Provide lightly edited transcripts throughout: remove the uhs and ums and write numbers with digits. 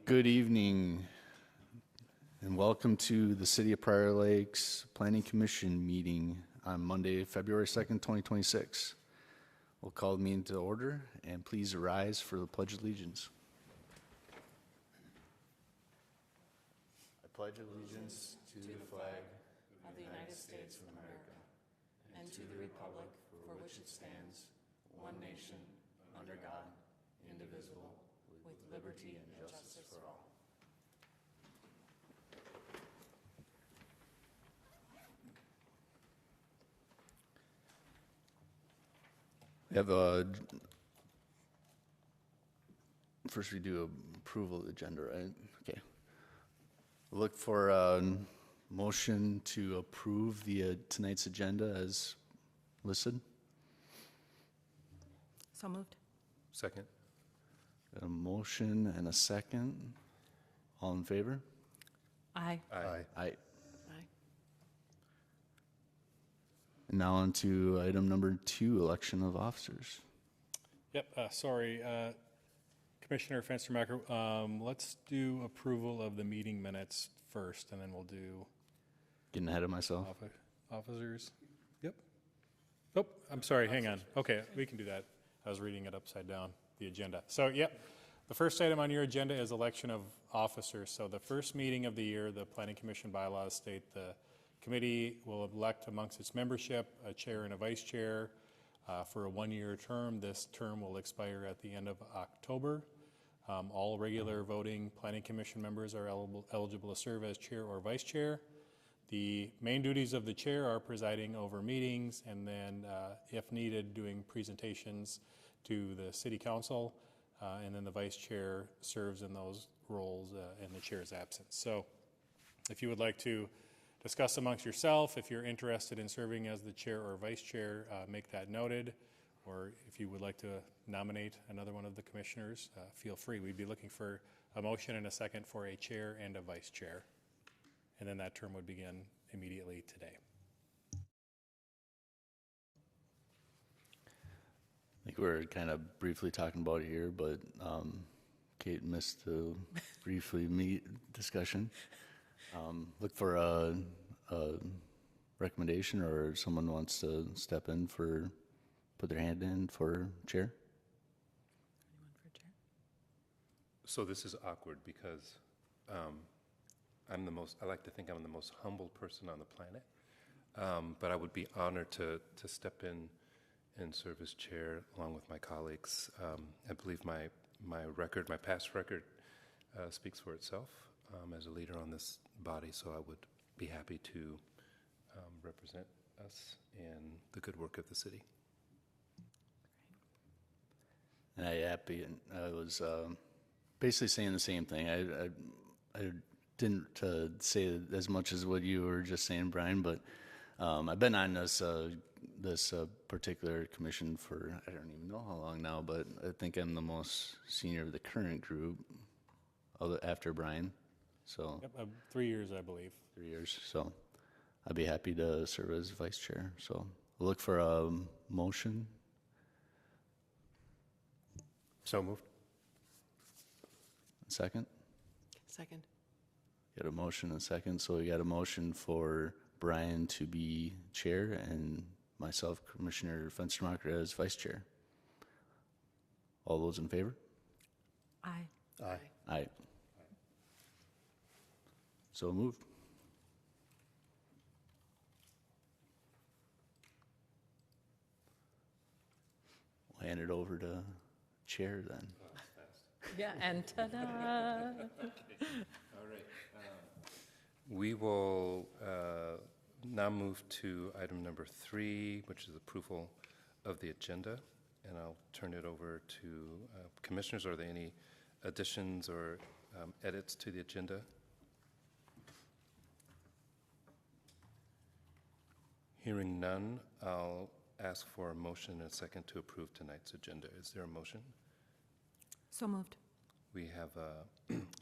Good evening and welcome to the City of Prior Lakes Planning Commission meeting on Monday, February 2nd, 2026. We'll call the meeting to order and please rise for the Pledge of Allegiance. I pledge allegiance to the flag of the United States of America and to the republic for which it stands, one nation, under God, indivisible, with liberty and justice for all. We have first we do approval of the agenda, right? Okay. Look for a motion to approve the tonight's agenda as listed. So moved. Second. Got a motion and a second. All in favor? Aye. Aye. Aye. Aye. And now on to item number 2, election of officers. Yep, sorry, Commissioner Fenstermacher, let's do approval of the meeting minutes first, and then we'll do Getting ahead of myself. officers. Yep. Oh, I'm sorry, hang on. Okay, we can do that. I was reading it upside down, the agenda. So, yep, the first item on your agenda is election of officers. So the first meeting of the year, the Planning Commission bylaws state the committee will elect amongst its membership a chair and a vice chair for a one-year term. This term will expire at the end of October. All regular voting Planning Commission members are eligible to serve as chair or vice chair. The main duties of the chair are presiding over meetings and then, if needed, doing presentations to the city council. And then the vice chair serves in those roles in the chair's absence. So if you would like to discuss amongst yourself, if you're interested in serving as the chair or vice chair, make that noted. Or if you would like to nominate another one of the commissioners, feel free. We'd be looking for a motion and a second for a chair and a vice chair. And then that term would begin immediately today. I think we're kind of briefly talking about it here, but Kate missed the briefly discussion. Look for a recommendation, or someone wants to step in for, put their hand in for chair. Anyone for chair? So this is awkward because I like to think I'm the most humble person on the planet. But I would be honored to step in and serve as chair along with my colleagues. I believe my past record speaks for itself as a leader on this body, so I would be happy to represent us and the good work of the city. And I was basically saying the same thing. I didn't say as much as what you were just saying, Brian, but I've been on this particular commission for, I don't even know how long now, but I think I'm the most senior of the current group after Brian. So Yep, 3 years, I believe. 3 years. So I'd be happy to serve as vice chair. So we'll look for a motion. So moved. Second. Second. Got a motion and a second. So we got a motion for Brian to be chair and myself, Commissioner Fenstermacher, as vice chair. All those in favor? Aye. Aye. Aye. So moved. We'll hand it over to chair then. Yeah, and ta-da. All right. We will now move to item number 3, which is approval of the agenda. And I'll turn it over to commissioners. Are there any additions or edits to the agenda? Hearing none, I'll ask for a motion and a second to approve tonight's agenda. Is there a motion? So moved. We have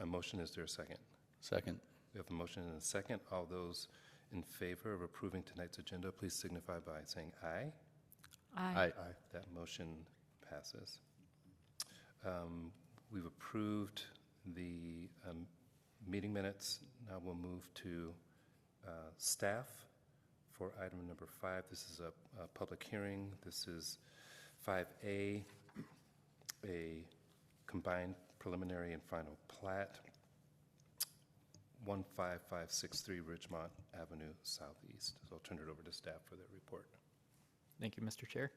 a motion. Is there a second? Second. We have a motion and a second. All those in favor of approving tonight's agenda, please signify by saying aye. Aye. That motion passes. We've approved the meeting minutes. Now we'll move to staff for item number 5. This is a public hearing. This is 5A, a combined preliminary and final plat, 15563 Ridgemont Avenue Southeast. So I'll turn it over to staff for their report. Thank you, Mr. Chair.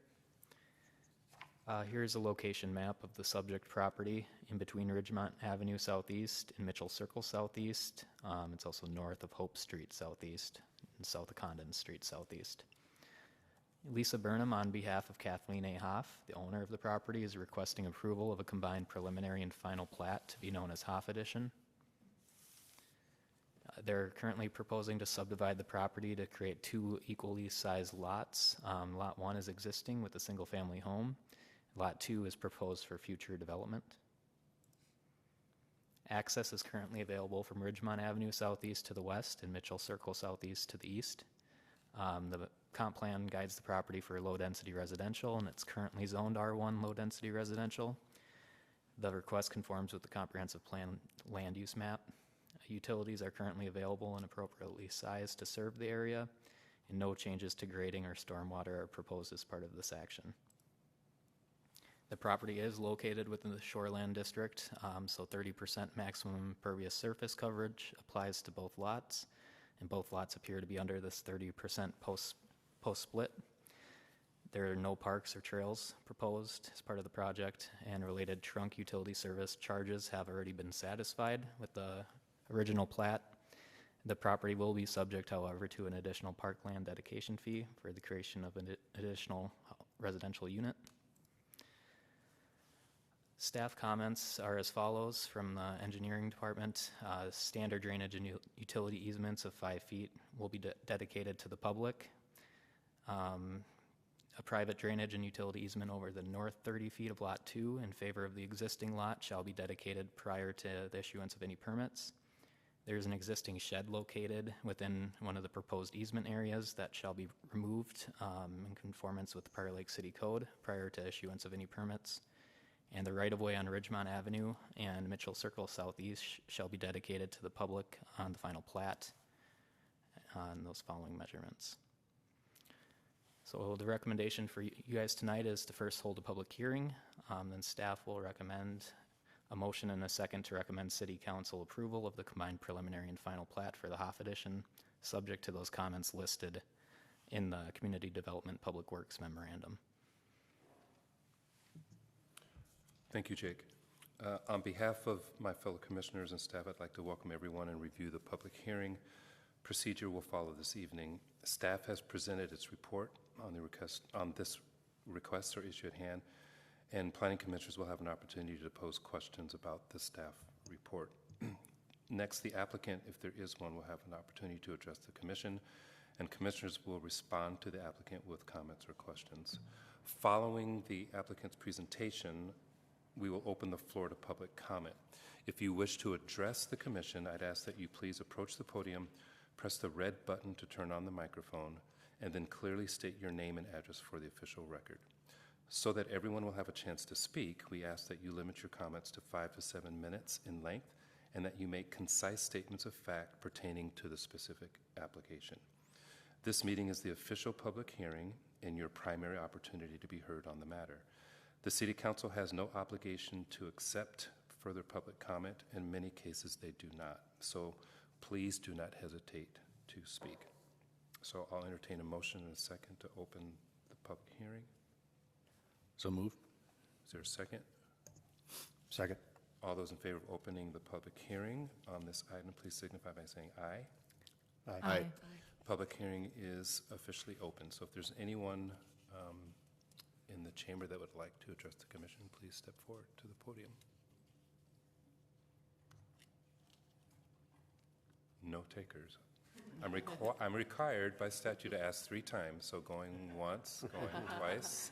Here's a location map of the subject property in between Ridgemont Avenue Southeast and Mitchell Circle Southeast. It's also north of Hope Street Southeast and south of Condon Street Southeast. Lisa Burnham, on behalf of Kathleen A. Hoff, the owner of the property, is requesting approval of a combined preliminary and final plat to be known as Hoff Edition. They're currently proposing to subdivide the property to create 2 equally sized lots. Lot 1 is existing with a single-family home. Lot 2 is proposed for future development. Access is currently available from Ridgemont Avenue Southeast to the west and Mitchell Circle Southeast to the east. The comp plan guides the property for low-density residential, and it's currently zoned R1 low-density residential. The request conforms with the comprehensive plan land use map. Utilities are currently available and appropriately sized to serve the area, and no changes to grading or stormwater are proposed as part of this action. The property is located within the shoreland district, so 30% maximum impervious surface coverage applies to both lots, and both lots appear to be under this 30% post-split. There are no parks or trails proposed as part of the project, and related trunk utility service charges have already been satisfied with the original plat. The property will be subject, however, to an additional parkland dedication fee for the creation of an additional residential unit. Staff comments are as follows from the engineering department. Standard drainage and utility easements of 5 feet will be dedicated to the public. A private drainage and utility easement over the north 30 feet of Lot 2 in favor of the existing lot shall be dedicated prior to the issuance of any permits. There's an existing shed located within one of the proposed easement areas that shall be removed in conformance with the Prior Lake City Code prior to issuance of any permits. And the right-of-way on Ridgemont Avenue and Mitchell Circle Southeast shall be dedicated to the public on the final plat on those following measurements. So the recommendation for you guys tonight is to first hold a public hearing, then staff will recommend a motion and a second to recommend City Council approval of the combined preliminary and final plat for the Hoff Edition, subject to those comments listed in the Community Development Public Works Memorandum. Thank you, Jake. On behalf of my fellow commissioners and staff, I'd like to welcome everyone and review the public hearing. Procedure will follow this evening. Staff has presented its report on this request or issue at hand, and planning commissioners will have an opportunity to pose questions about the staff report. Next, the applicant, if there is one, will have an opportunity to address the commission, and commissioners will respond to the applicant with comments or questions. Following the applicant's presentation, we will open the floor to public comment. If you wish to address the commission, I'd ask that you please approach the podium, press the red button to turn on the microphone, and then clearly state your name and address for the official record. So that everyone will have a chance to speak, we ask that you limit your comments to 5 to 7 minutes in length and that you make concise statements of fact pertaining to the specific application. This meeting is the official public hearing and your primary opportunity to be heard on the matter. The City Council has no obligation to accept further public comment. In many cases, they do not. So please do not hesitate to speak. So I'll entertain a motion in a second to open the public hearing. So moved. Is there a second? Second. All those in favor of opening the public hearing on this item, please signify by saying aye. Aye. Public hearing is officially open. So if there's anyone in the chamber that would like to address the commission, please step forward to the podium. No takers. I'm required by statute to ask 3 times, so going once, going twice,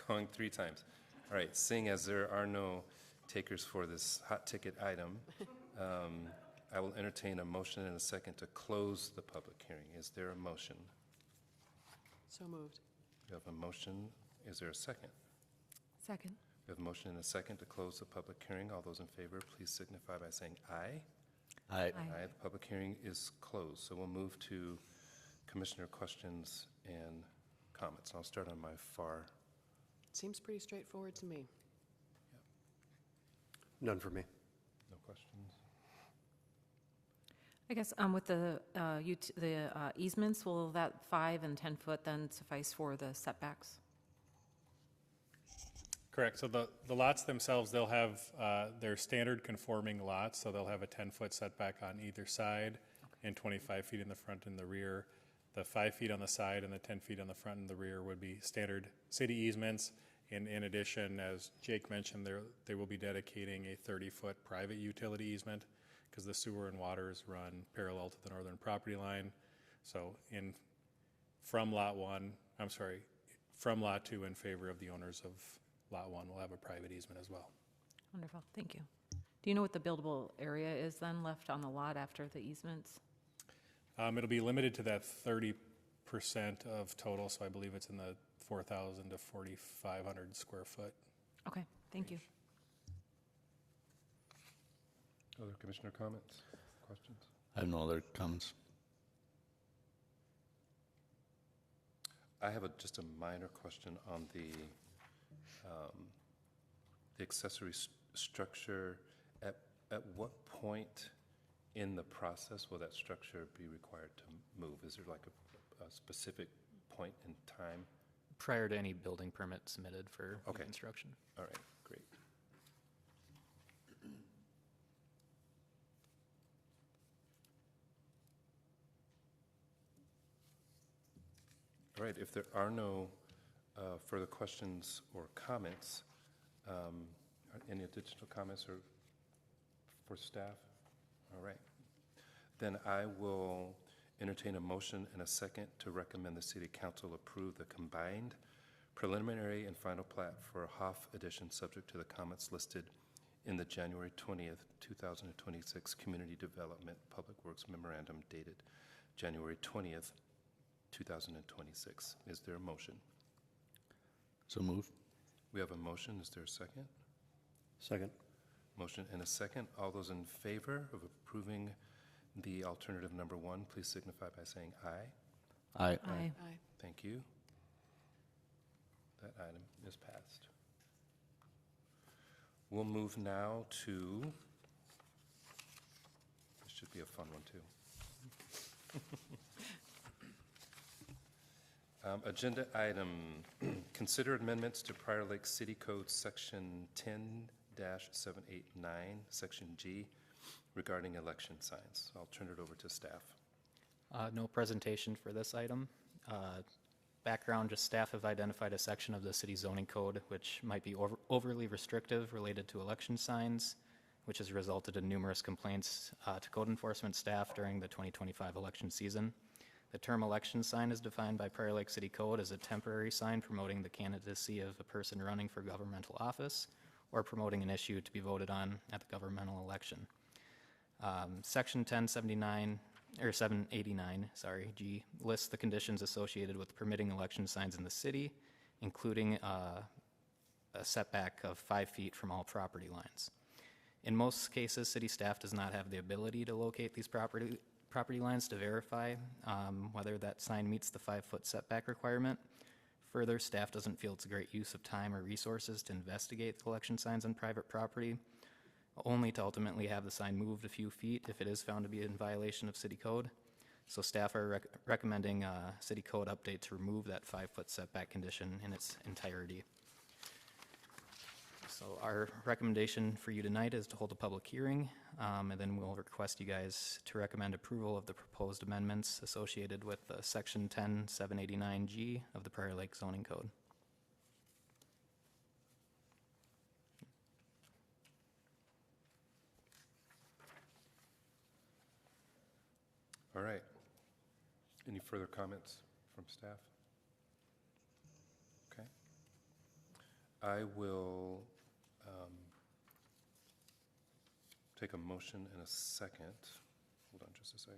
going 3 times. All right, seeing as there are no takers for this hot ticket item, I will entertain a motion in a second to close the public hearing. Is there a motion? So moved. We have a motion. Is there a second? Second. We have a motion and a second to close the public hearing. All those in favor, please signify by saying aye. Aye. Aye. The public hearing is closed. So we'll move to commissioner questions and comments. I'll start on my far. Seems pretty straightforward to me. None for me. No questions? I guess with the easements, will that 5 and 10 foot then suffice for the setbacks? Correct. So the lots themselves, they'll have their standard conforming lots, so they'll have a 10-foot setback on either side and 25 feet in the front and the rear. The 5 feet on the side and the 10 feet on the front and the rear would be standard city easements. And in addition, as Jake mentioned, they will be dedicating a 30-foot private utility easement because the sewer and waters run parallel to the northern property line. So from lot 2 in favor of the owners of lot 1 will have a private easement as well. Wonderful, thank you. Do you know what the buildable area is then left on the lot after the easements? It'll be limited to that 30% of total, so I believe it's in the 4,000 to 4,500 square foot. Okay, thank you. Other commissioner comments, questions? I have no other comments. I have just a minor question on the accessory structure. At what point in the process will that structure be required to move? Is there like a specific point in time? Prior to any building permit submitted for Okay. construction. All right, great. All right, if there are no further questions or comments, any additional comments or for staff? All right. Then I will entertain a motion and a second to recommend the City Council approve the combined preliminary and final plat for Hoff Edition subject to the comments listed in the January 20th, 2026 Community Development Public Works Memorandum dated January 20th, 2026. Is there a motion? So moved. We have a motion. Is there a second? Second. Motion and a second. All those in favor of approving the alternative number 1, please signify by saying aye. Aye. Aye. Aye. Thank you. That item is passed. We'll move now to, this should be a fun one too. Agenda item, consider amendments to Prior Lake City Code Section 10-789, Section G, regarding election signs. I'll turn it over to staff. No presentation for this item. Background, just staff have identified a section of the city zoning code which might be overly restrictive related to election signs, which has resulted in numerous complaints to code enforcement staff during the 2025 election season. The term election sign is defined by Prior Lake City Code as a temporary sign promoting the candidacy of a person running for governmental office or promoting an issue to be voted on at the governmental election. Section 1079 or 789, G, lists the conditions associated with permitting election signs in the city, including a setback of 5 feet from all property lines. In most cases, city staff does not have the ability to locate these property lines to verify whether that sign meets the 5-foot setback requirement. Further, staff doesn't feel it's a great use of time or resources to investigate the election signs on private property, only to ultimately have the sign moved a few feet if it is found to be in violation of city code. So staff are recommending a city code update to remove that 5-foot setback condition in its entirety. So our recommendation for you tonight is to hold a public hearing, and then we'll request you guys to recommend approval of the proposed amendments associated with Section 10-789G of the Prior Lake Zoning Code. All right. Any further comments from staff? Okay. I will take a motion in a second. Hold on just a second.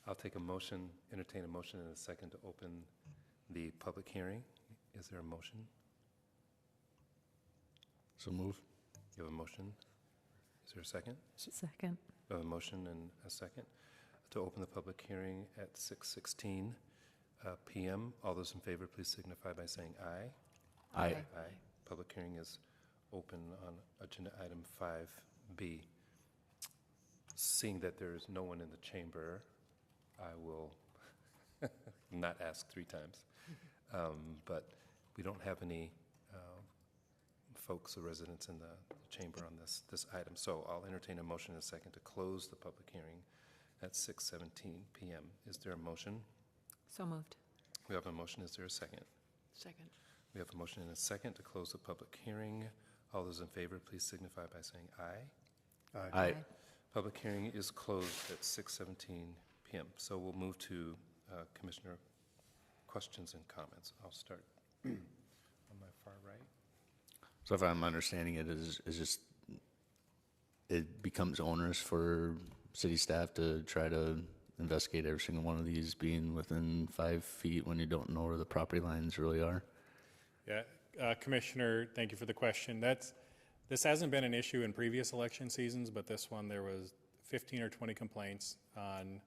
I'll take a motion, entertain a motion in a second to open the public hearing. Is there a motion? So move. You have a motion? Is there a second? Second. We have a motion and a second to open the public hearing at 6:16 p.m. All those in favor, please signify by saying aye. Aye. Aye. Public hearing is open on agenda item 5B. Seeing that there is no one in the chamber, I will not ask 3 times. But we don't have any folks or residents in the chamber on this item. So I'll entertain a motion in a second to close the public hearing at 6:17 p.m. Is there a motion? So moved. We have a motion. Is there a second? Second. We have a motion and a second to close the public hearing. All those in favor, please signify by saying aye. Aye. Public hearing is closed at 6:17 p.m. So we'll move to Commissioner questions and comments. I'll start on my far right. So if I'm understanding it, is just, it becomes onerous for city staff to try to investigate every single one of these being within 5 feet when you don't know where the property lines really are? Yeah, Commissioner, thank you for the question. This hasn't been an issue in previous election seasons, but this one, there was 15 or 20 complaints on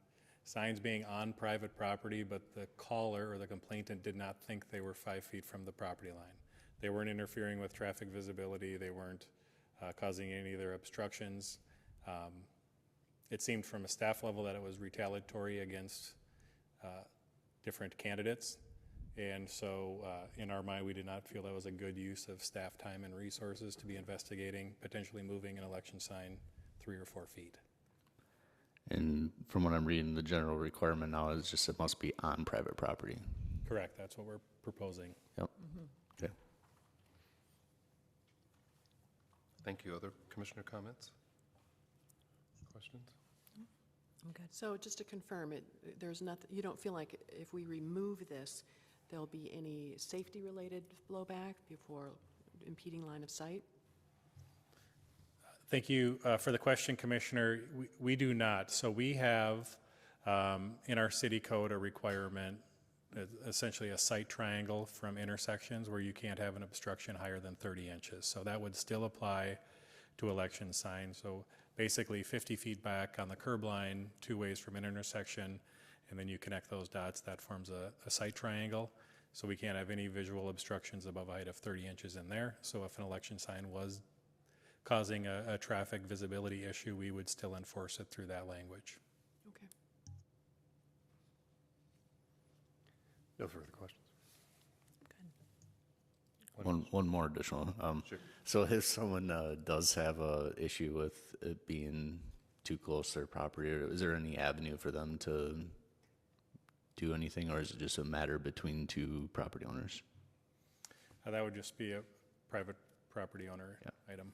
signs being on private property, but the caller or the complainant did not think they were 5 feet from the property line. They weren't interfering with traffic visibility. They weren't causing any other obstructions. It seemed from a staff level that it was retaliatory against different candidates. And so in our mind, we did not feel that was a good use of staff time and resources to be investigating, potentially moving an election sign 3 or 4 feet. And from what I'm reading, the general requirement now is just it must be on private property. Correct, that's what we're proposing. Yep. Okay. Thank you. Other commissioner comments? Questions? I'm good. So just to confirm, there's nothing, you don't feel like if we remove this, there'll be any safety-related blowback before impeding line of sight? Thank you for the question, Commissioner. We do not. So we have in our city code a requirement, essentially a sight triangle from intersections where you can't have an obstruction higher than 30 inches. So that would still apply to election signs. So basically 50 feet back on the curb line, 2 ways from an intersection, and then you connect those dots, that forms a sight triangle. So we can't have any visual obstructions above a height of 30 inches in there. So if an election sign was causing a traffic visibility issue, we would still enforce it through that language. Okay. No further questions. One more additional. Sure. So if someone does have a issue with it being too close to their property, or is there any avenue for them to do anything, or is it just a matter between 2 property owners? That would just be a private property owner Yeah. item.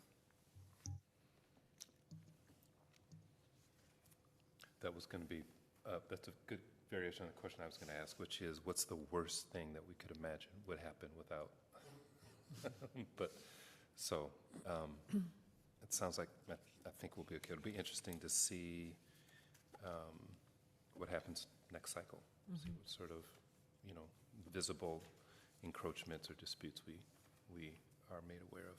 That was going to be, that's a good variation on the question I was going to ask, which is, what's the worst thing that we could imagine would happen without? But, so, it sounds like, I think we'll be okay. It'll be interesting to see what happens next cycle. See what sort of, visible encroachments or disputes we are made aware of.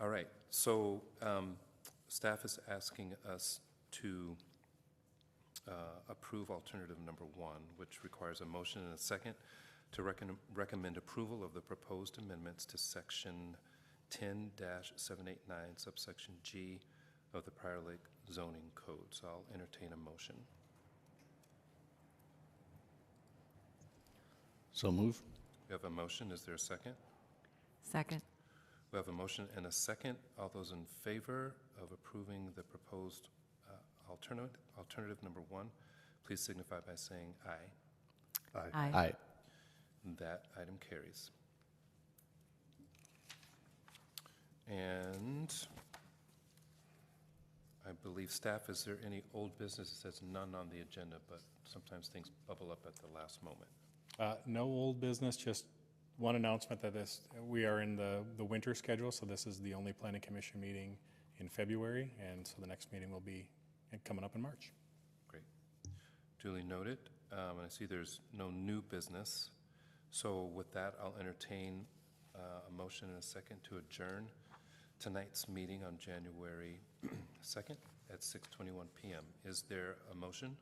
All right, so staff is asking us to approve alternative number 1, which requires a motion and a second to recommend approval of the proposed amendments to section 10-789 subsection G of the Prior Lake zoning code. So I'll entertain a motion. So move. We have a motion. Is there a second? Second. We have a motion and a second. All those in favor of approving the proposed alternative number 1, please signify by saying aye. Aye. Aye. That item carries. And I believe staff, is there any old business? It says none on the agenda, but sometimes things bubble up at the last moment. No old business, just one announcement that we are in the winter schedule, so this is the only planning commission meeting in February, and so the next meeting will be coming up in March. Great. Duly noted. And I see there's no new business. So with that, I'll entertain a motion and a second to adjourn tonight's meeting on January 2nd at 6:21 p.m. Is there a motion?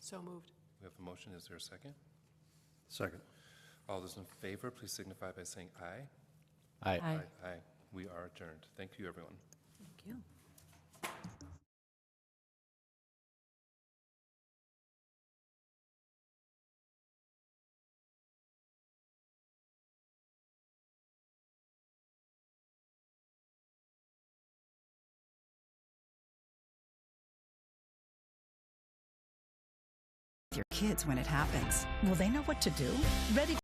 So moved. We have a motion. Is there a second? Second. All those in favor, please signify by saying aye. Aye. Aye. Aye. We are adjourned. Thank you, everyone. Thank you. Your kids when it happens. Will they know what to do? Ready